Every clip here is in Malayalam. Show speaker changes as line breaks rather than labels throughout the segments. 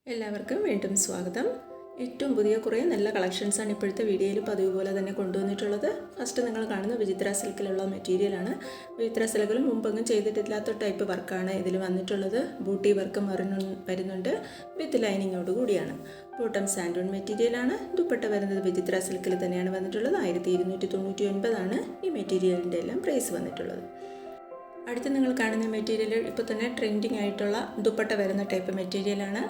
എല്ലാവർക്കും വീണ്ടും സ്വാഗതം. ഏറ്റവും പുതിയ കുറേ നല്ല കളക്ഷൻസാണ് ഇപ്പോഴത്തെ വീഡിയോയിൽ പതിവ് പോലെ തന്നെ കൊണ്ടുവന്നിട്ടുള്ളത്. ഫസ്റ്റ് നിങ്ങൾ കാണുന്ന വിചിത്ര സിൽക്കിലുള്ള മെറ്റീരിയലാണ്. വിചിത്ര സിൽക്കിൽ മുമ്പെങ്ങും ചെയ്തിട്ടില്ലാത്ത ടൈപ്പ് വർക്കാണ് ഇതിൽ വന്നിട്ടുള്ളത്. ബൂട്ടി വർക്കും വരുന്നുണ്ട് വിത്ത് ലൈനിങ്ങോട് കൂടിയാണ്. ബോട്ടം സാൻഡൂൺ മെറ്റീരിയലാണ്. ദുപ്പട്ട വരുന്നത് വിചിത്ര സിൽക്കിൽ തന്നെയാണ് വന്നിട്ടുള്ളത്. 1299 ഈ മെറ്റീരിയലിൻ്റെ എല്ലാം പ്രൈസ് വന്നിട്ടുള്ളത്. അടുത്ത് നിങ്ങൾ കാണുന്ന മെറ്റീരിയൽ ഇപ്പോൾ തന്നെ ട്രെൻഡിങ് ആയിട്ടുള്ള ദുപ്പട്ട വരുന്ന ടൈപ്പ് മെറ്റീരിയലാണ്.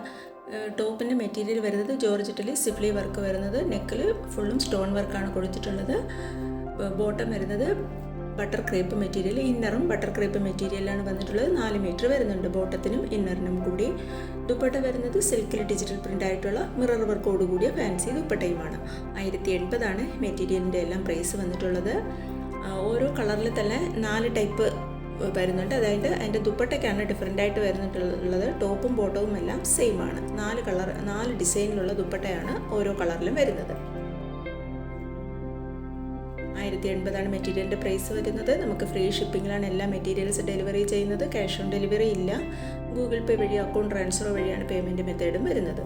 ടോപ്പിൻ്റെ മെറ്റീരിയൽ വരുന്നത് ജോർജറ്റിൽ സിപ്ലി വർക്ക് വരുന്നത്, നെക്കിൽ ഫുള്ളും സ്റ്റോൺ വർക്കാണ് കൊടുത്തിട്ടുള്ളത്. ബോട്ടം വരുന്നത് ബട്ടർ ക്രേപ്പ് മെറ്റീരിയൽ, ഇന്നറും ബട്ടർ ക്രേപ്പ് മെറ്റീരിയലാണ് വന്നിട്ടുള്ളത്. 4 മീറ്റർ വരുന്നുണ്ട് ബോട്ടത്തിനും ഇന്നറിനും കൂടി. ദുപ്പട്ട വരുന്നത് സിൽക്കിൽ ഡിജിറ്റൽ പ്രിൻ്റ് ആയിട്ടുള്ള മിറർ വർക്കോട് കൂടിയ ഫാൻസി ദുപ്പട്ടയുമാണ്. 1080 മെറ്റീരിയലിൻ്റെ എല്ലാം പ്രൈസ് വന്നിട്ടുള്ളത്. ഓരോ കളറിൽ തന്നെ 4 ടൈപ്പ് വരുന്നുണ്ട്. അതായത് അതിൻ്റെ ദുപ്പട്ടയ്ക്കാണ് ഡിഫറെൻ്റ് ആയിട്ട് വരുന്നിട്ടുള്ളത്. ടോപ്പും ബോട്ടവും എല്ലാം സെയിം ആണ്. 4 ഡിസൈനിലുള്ള ദുപ്പട്ടയാണ് ഓരോ കളറിലും വരുന്നത്. 1080 മെറ്റീരിയലിൻ്റെ പ്രൈസ് വരുന്നത്. നമുക്ക് ഫ്രീ ഷിപ്പിങ്ങിലാണ് എല്ലാ മെറ്റീരിയൽസ് ഡെലിവറി ചെയ്യുന്നത്. ക്യാഷ് ഓൺ ഡെലിവറി ഇല്ല. ഗൂഗിൾ പേ വഴി അക്കൗണ്ട് ട്രാൻസ്ഫർ വഴിയാണ് പേയ്മെൻറ്റ് മെത്തേഡും വരുന്നത്.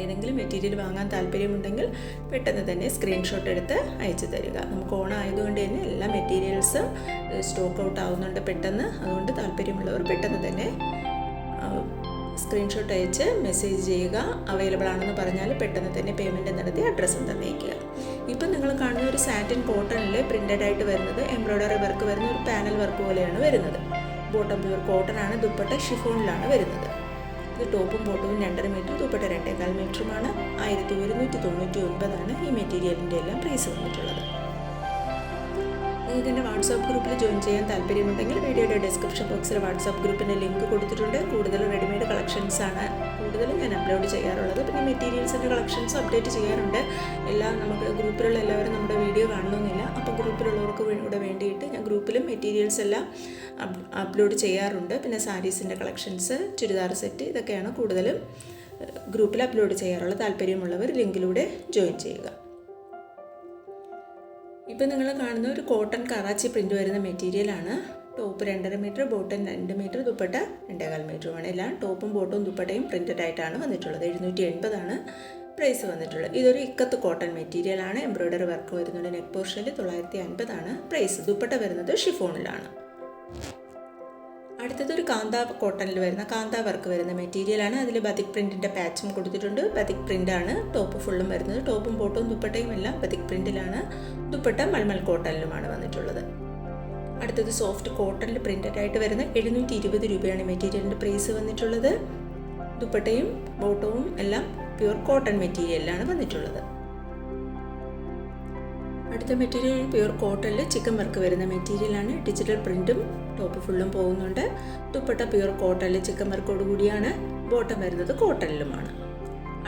ഏതെങ്കിലും മെറ്റീരിയൽ വാങ്ങാൻ താല്പര്യമുണ്ടെങ്കിൽ പെട്ടെന്ന് തന്നെ സ്ക്രീൻഷോട്ട് എടുത്ത് അയച്ചു തരിക. നമുക്ക് ഓണം ആയതുകൊണ്ട് തന്നെ എല്ലാ മെറ്റീരിയൽസും സ്റ്റോക്ക് ഔട്ട് ആവുന്നുണ്ട് പെട്ടെന്ന്. അതുകൊണ്ട് താല്പര്യമുള്ളവർ പെട്ടെന്ന് തന്നെ സ്ക്രീൻഷോട്ട് അയച്ച് മെസ്സേജ് ചെയ്യുക. അവൈലബിൾ ആണെന്ന് പറഞ്ഞാൽ പെട്ടെന്ന് തന്നെ പേയ്മെൻറ്റ് നടത്തി അഡ്രസ്സും തന്നേക്കുക. ഇപ്പം നിങ്ങൾ കാണുന്ന ഒരു സാറ്റിൻ കോട്ടണിൽ പ്രിൻ്റഡ് ആയിട്ട് വരുന്നത് എംബ്രോയ്ഡറി വർക്ക് വരുന്ന ഒരു പാനൽ വർക്ക് പോലെയാണ് വരുന്നത്. ബോട്ടം പ്യൂർ കോട്ടൺ ആണ്. ദുപ്പട്ട ഷിഫോണിലാണ് വരുന്നത്. ഇത് ടോപ്പും ബോട്ടവും 2.5 മീറ്റർ, ദുപ്പട്ട 2.25 മീറ്ററുമാണ്. 1199 ഈ മെറ്റീരിയലിൻ്റെ എല്ലാം പ്രൈസ് വന്നിട്ടുള്ളത്. നിങ്ങൾക്ക് എൻ്റെ വാട്സാപ്പ് ഗ്രൂപ്പിൽ ജോയിൻ ചെയ്യാൻ താല്പര്യമുണ്ടെങ്കിൽ വീഡിയോയുടെ ഡിസ്ക്രിപ്ഷൻ ബോക്സിൽ വാട്സാപ്പ് ഗ്രൂപ്പിൻ്റെ ലിങ്ക് കൊടുത്തിട്ടുണ്ട്. കൂടുതൽ റെഡിമെയ്ഡ് കളക്ഷൻസാണ് കൂടുതലും ഞാൻ അപ്ലോഡ് ചെയ്യാറുള്ളത്. പിന്നെ മെറ്റീരിയൽസിൻ്റെ കളക്ഷൻസ് അപ്ഡേറ്റ് ചെയ്യാറുണ്ട്. എല്ലാം നമുക്ക് ഗ്രൂപ്പിലുള്ള എല്ലാവരും നമ്മുടെ വീഡിയോ കാണണമെന്നില്ല. അപ്പോൾ ഗ്രൂപ്പിലുള്ളവർക്ക് കൂടെ വേണ്ടിയിട്ട് ഞാൻ ഗ്രൂപ്പിലും മെറ്റീരിയൽസ് എല്ലാം അപ്ലോഡ് ചെയ്യാറുണ്ട്. പിന്നെ സാരീസിൻ്റെ കളക്ഷൻസ്, ചുരിദാർ സെറ്റ്, ഇതൊക്കെയാണ് കൂടുതലും ഗ്രൂപ്പിൽ അപ്ലോഡ് ചെയ്യാറുള്ളത്. താല്പര്യമുള്ളവർ ലിങ്കിലൂടെ ജോയിൻ ചെയ്യുക. ഇപ്പം നിങ്ങൾ കാണുന്ന ഒരു കോട്ടൺ കറാച്ചി പ്രിൻ്റ് വരുന്ന മെറ്റീരിയലാണ്. Top 2.5 metre, bottom 2 metre, dupatta 2.25 മീറ്ററുമാണ്. എല്ലാം ടോപ്പും ബോട്ടവും ദുപ്പട്ടയും പ്രിൻ്റഡ് ആയിട്ടാണ് വന്നിട്ടുള്ളത്. 780 പ്രൈസ് വന്നിട്ടുള്ളത്. ഇതൊരു ഇക്കത്ത് കോട്ടൺ മെറ്റീരിയലാണ്. എംബ്രോയ്ഡറി വർക്ക് വരുന്നുണ്ട്. നെക്ക് പോർഷനിൽ 950 പ്രൈസ്. ദുപ്പട്ട വരുന്നത് ഷിഫോണിലാണ്. അടുത്തതൊരു കാന്താ കോട്ടണിൽ വരുന്ന കാന്താ വർക്ക് വരുന്ന മെറ്റീരിയലാണ്. അതിൽ ബതിക് പ്രിൻറ്റിൻ്റെ പാച്ചും കൊടുത്തിട്ടുണ്ട്. ബതിക് പ്രിൻ്റാണ് ടോപ്പ് ഫുള്ളും വരുന്നത്. ടോപ്പും ബോട്ടവും ദുപ്പട്ടയും എല്ലാം ബതിക് പ്രിൻറ്റിലാണ്. ദുപ്പട്ട മൽമൽ കോട്ടണിലുമാണ് വന്നിട്ടുള്ളത്. അടുത്തത് സോഫ്റ്റ് കോട്ടണിൽ പ്രിൻ്റഡ് ആയിട്ട് വരുന്ന 720 രൂപയാണ് മെറ്റീരിയലിൻ്റെ പ്രൈസ് വന്നിട്ടുള്ളത്. ദുപ്പട്ടയും ബോട്ടവും എല്ലാം പ്യുവർ കോട്ടൺ മെറ്റീരിയലിലാണ് വന്നിട്ടുള്ളത്. അടുത്ത മെറ്റീരിയൽ പ്യുവർ കോട്ടണിൽ ചിക്കൻ വർക്ക് വരുന്ന മെറ്റീരിയലാണ്. ഡിജിറ്റൽ പ്രിൻറ്റും ടോപ്പ് ഫുള്ളും പോകുന്നുണ്ട്. ദുപ്പട്ട പ്യുവർ കോട്ടണിൽ ചിക്കൻ വർക്കോട് കൂടിയാണ്. ബോട്ടം വരുന്നത് കോട്ടണിലുമാണ്.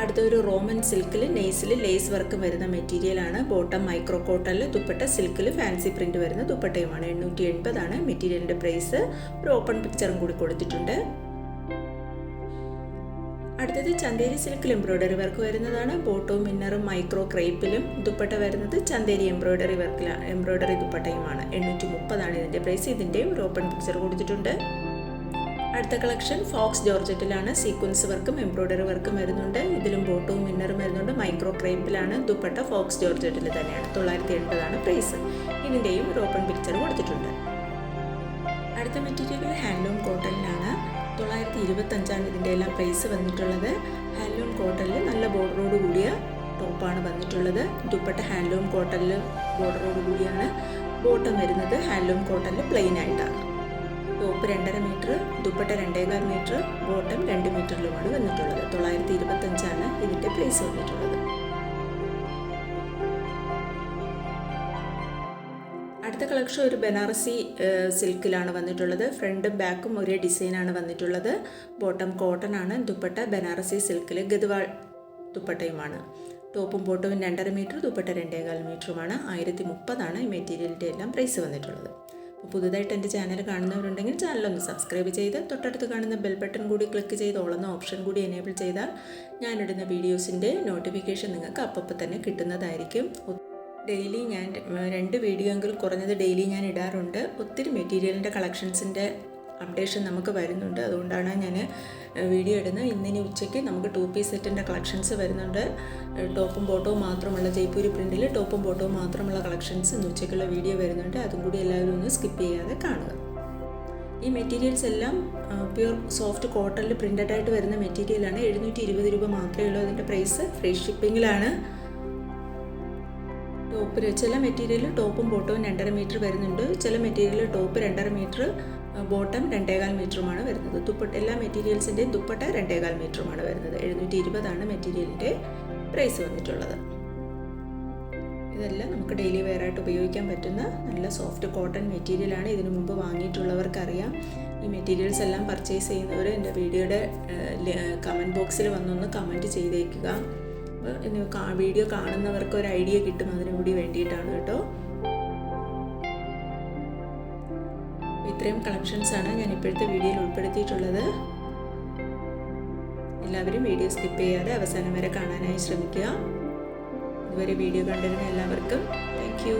അടുത്തൊരു റോമൻ സിൽക്കിൽ നെയ്സിൽ ലേസ് വർക്ക് വരുന്ന മെറ്റീരിയലാണ്. ബോട്ടം മൈക്രോ കോട്ടണിൽ, ദുപ്പട്ട സിൽക്കിൽ ഫാൻസി പ്രിൻറ്റ് വരുന്ന ദുപ്പട്ടയുമാണ്. 880 മെറ്റീരിയലിൻ്റെ പ്രൈസ്. ഒരു ഓപ്പൺ പിക്ചറും കൂടി കൊടുത്തിട്ടുണ്ട്. അടുത്തത് ചന്തേരി സിൽക്കിൽ എംബ്രോയ്ഡറി വർക്ക് വരുന്നതാണ്. ബോട്ടവും ഇന്നറും മൈക്രോ ക്രേപ്പിലും, ദുപ്പട്ട വരുന്നത് ചന്തേരി എംബ്രോയ്ഡറി വർക്കിലാണ്. എംബ്രോയ്ഡറി ദുപ്പട്ടയുമാണ്. 830 ഇതിൻ്റെ പ്രൈസ്. ഇതിൻ്റെയും ഒരു ഓപ്പൺ പിക്ചർ കൊടുത്തിട്ടുണ്ട്. അടുത്ത കളക്ഷൻ ഫോക്സ് ജോർജറ്റിലാണ്. സീക്വൻസ് വർക്കും എംബ്രോയ്ഡറി വർക്കും വരുന്നുണ്ട്. ഇതിലും ബോട്ടവും ഇന്നറും വരുന്നുണ്ട്. മൈക്രോ ക്രേപ്പിലാണ്. ദുപ്പട്ട ഫോക്സ് ജോർജറ്റിൽ തന്നെയാണ്. 980 പ്രൈസ്. ഇതിൻ്റെയും ഒരു ഓപ്പൺ പിക്ചർ കൊടുത്തിട്ടുണ്ട്. അടുത്ത മെറ്റീരിയൽ ഹാൻഡ്ലൂം കോട്ടണിലാണ്. 925 ഇതിൻ്റെ എല്ലാം പ്രൈസ് വന്നിട്ടുള്ളത്. ഹാൻഡ്ലൂം കോട്ടണിൽ നല്ല ബോർഡറോട് കൂടിയ ടോപ്പാണ് വന്നിട്ടുള്ളത്. ദുപ്പട്ട ഹാൻഡ്ലൂം കോട്ടണിൽ ബോർഡറോട് കൂടിയാണ്. ബോട്ടം വരുന്നത് ഹാൻഡ്ലൂം കോട്ടണിൽ പ്ലെയിൻ ആയിട്ടാണ്. Top 2.5 metre, dupatta 2.25 metre, bottom 2 മീറ്ററിലുമാണ് വന്നിട്ടുള്ളത്. 925 ഇതിൻ്റെ പ്രൈസ് വന്നിട്ടുള്ളത്. അടുത്ത കളക്ഷൻ ഒരു ബനാറസി സിൽക്കിലാണ് വന്നിട്ടുള്ളത്. ഫ്രണ്ടും ബാക്കും ഒരേ ഡിസൈനാണ് വന്നിട്ടുള്ളത്. ബോട്ടം കോട്ടൺ ആണ്. ദുപ്പട്ട ബനാറസി സിൽക്കിൽ ഗദ്വാൾ ദുപ്പട്ടയുമാണ്. ടോപ്പും ബോട്ടവും 2.5 മീറ്റർ, ദുപ്പട്ട 2.25 മീറ്ററുമാണ്. 1030 ഈ മെറ്റീരിയലിൻ്റെ എല്ലാം പ്രൈസ് വന്നിട്ടുള്ളത്. പുതുതായിട്ട് എൻ്റെ ചാനൽ കാണുന്നവരുണ്ടെങ്കിൽ ചാനലൊന്ന് സബ്സ്ക്രൈബ് ചെയ്ത് തൊട്ടടുത്ത് കാണുന്ന ബെൽ ബട്ടൺ കൂടി ക്ലിക്ക് ചെയ്ത് ഓളുന്ന ഓപ്ഷൻ കൂടി എനേബിൾ ചെയ്താൽ ഞാനിടുന്ന വീഡിയോസിൻ്റെ നോട്ടിഫിക്കേഷൻ നിങ്ങൾക്ക് അപ്പോൾ തന്നെ കിട്ടുന്നതായിരിക്കും. ഡെയിലി ഞാൻ 2 വീഡിയോ എങ്കിലും കുറഞ്ഞത് ഡെയിലി ഞാൻ ഇടാറുണ്ട്. ഒത്തിരി മെറ്റീരിയലിൻ്റെ കളക്ഷൻസിൻ്റെ അപ്ഡേഷൻ നമുക്ക് വരുന്നുണ്ട്. അതുകൊണ്ടാണ് ഞാൻ വീഡിയോ ഇടുന്നത്. ഇന്നിനി ഉച്ചയ്ക്ക് നമുക്ക് 2 പീസ് സെറ്റിൻ്റെ കളക്ഷൻസ് വരുന്നുണ്ട്. ടോപ്പും ബോട്ടവും മാത്രമുള്ള ജയ്പൂരി പ്രിൻറ്റിൽ ടോപ്പും ബോട്ടവും മാത്രമുള്ള കളക്ഷൻസ് ഇന്ന് ഉച്ചയ്ക്കുള്ള വീഡിയോ വരുന്നുണ്ട്. അതും കൂടി എല്ലാവരും ഒന്ന് സ്കിപ്പ് ചെയ്യാതെ കാണുക. ഈ മെറ്റീരിയൽസ് എല്ലാം പ്യുർ സോഫ്റ്റ് കോട്ടണിൽ പ്രിൻ്റഡ് ആയിട്ട് വരുന്ന മെറ്റീരിയലാണ്. 720 രൂപ മാത്രമേ ഉള്ളൂ. അതിൻ്റെ പ്രൈസ് ഫ്രീ ഷിപ്പിങ്ങിലാണ്. ടോപ്പ് ചില മെറ്റീരിയൽ ടോപ്പും ബോട്ടവും 2.5 മീറ്റർ വരുന്നുണ്ട്. ചില മെറ്റീരിയൽ ടോപ്പ് 2.5 മീറ്റർ, ബോട്ടം 2.25 മീറ്ററുമാണ് വരുന്നത്. എല്ലാ മെറ്റീരിയൽസിൻ്റെയും ദുപ്പട്ട 2.25 മീറ്ററുമാണ് വരുന്നത്. 720 മെറ്റീരിയലിൻ്റെ പ്രൈസ് വന്നിട്ടുള്ളത്. ഇതെല്ലാം നമുക്ക് ഡെയിലി വെയർ ആയിട്ട് ഉപയോഗിക്കാൻ പറ്റുന്ന നല്ല സോഫ്റ്റ് കോട്ടൺ മെറ്റീരിയലാണ്. ഇതിനു മുമ്പ് വാങ്ങിയിട്ടുള്ളവർക്കറിയാം. ഈ മെറ്റീരിയൽസ് എല്ലാം പർച്ചേസ് ചെയ്യുന്നവർ എൻ്റെ വീഡിയോയുടെ കമൻറ്റ് ബോക്സിൽ വന്നൊന്ന് കമൻറ്റ് ചെയ്തേക്കുക. വീഡിയോ കാണുന്നവർക്ക് ഒരു ഐഡിയ കിട്ടും, അതിനു കൂടി വേണ്ടിയിട്ടാണ് കേട്ടോ. ഇത്രയും കളക്ഷൻസാണ് ഞാൻ ഇപ്പോഴത്തെ വീഡിയോയിൽ ഉൾപ്പെടുത്തിയിട്ടുള്ളത്. എല്ലാവരും വീഡിയോ സ്കിപ്പ് ചെയ്യാതെ അവസാനം വരെ കാണാനായി ശ്രമിക്കുക. ഇതുവരെ വീഡിയോ കണ്ടിരുന്ന എല്ലാവർക്കും താങ്ക് യു.